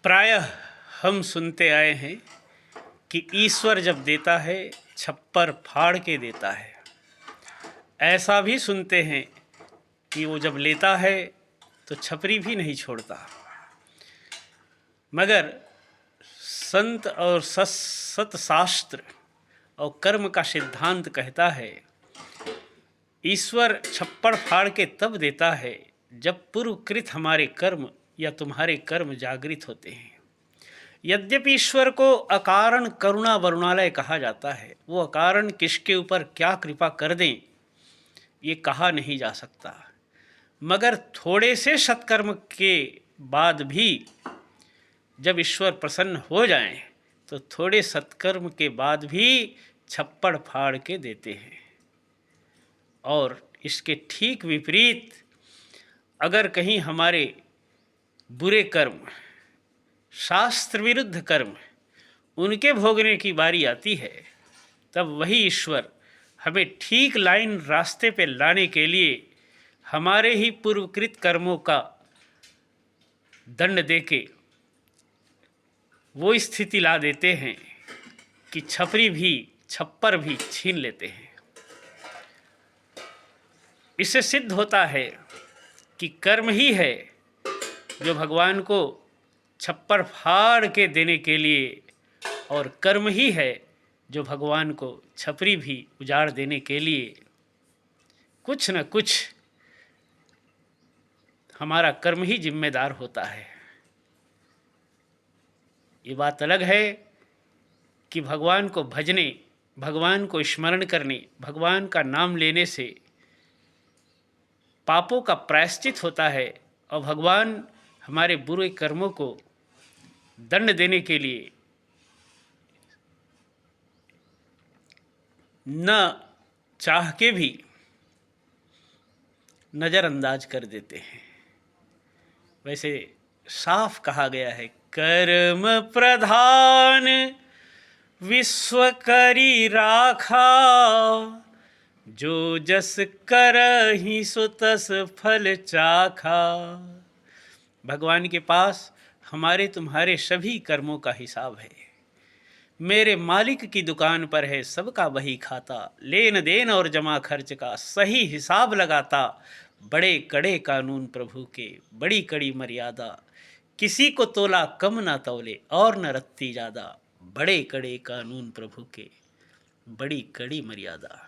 प्रायः हम सुनते आए हैं कि ईश्वर जब देता है छप्पर फाड़ के देता है। ऐसा भी सुनते हैं कि वो जब लेता है तो छपरी भी नहीं छोड़ता। मगर संत और सतशास्त्र और कर्म का सिद्धांत कहता है ईश्वर छप्पर फाड़ के तब देता है जब पूर्वकृत हमारे कर्म या तुम्हारे कर्म जागृत होते हैं। यद्यपि ईश्वर को अकारण करुणा वरुणालय कहा जाता है, वो अकारण किसके ऊपर क्या कृपा कर दें ये कहा नहीं जा सकता। मगर थोड़े से सत्कर्म के बाद भी जब ईश्वर प्रसन्न हो जाएं तो थोड़े सत्कर्म के बाद भी छप्पड़ फाड़ के देते हैं। और इसके ठीक विपरीत अगर कहीं हमारे बुरे कर्म, शास्त्र विरुद्ध कर्म, उनके भोगने की बारी आती है, तब वही ईश्वर हमें ठीक लाइन रास्ते पे लाने के लिए हमारे ही पूर्वकृत कर्मों का दंड देके वो स्थिति ला देते हैं कि छप्पर भी छीन लेते हैं। इससे सिद्ध होता है कि कर्म ही है जो भगवान को छप्पर फाड़ के देने के लिए, और कर्म ही है जो भगवान को छपरी भी उजाड़ देने के लिए कुछ न कुछ हमारा कर्म ही जिम्मेदार होता है। ये बात अलग है कि भगवान को भजने, भगवान को स्मरण करने, भगवान का नाम लेने से पापों का प्रायश्चित होता है और भगवान हमारे बुरे कर्मों को दंड देने के लिए न चाह के भी नज़रअंदाज कर देते हैं। वैसे साफ कहा गया है, कर्म प्रधान विश्व करी राखा, जो जस करहि सो तस फल चाखा। भगवान के पास हमारे तुम्हारे सभी कर्मों का हिसाब है। मेरे मालिक की दुकान पर है सबका वही खाता, लेन देन और जमा खर्च का सही हिसाब लगाता। बड़े कड़े कानून प्रभु के, बड़ी कड़ी मर्यादा, किसी को तोला कम ना तौले और न रत्ती ज़्यादा। बड़े कड़े कानून प्रभु के, बड़ी कड़ी मर्यादा।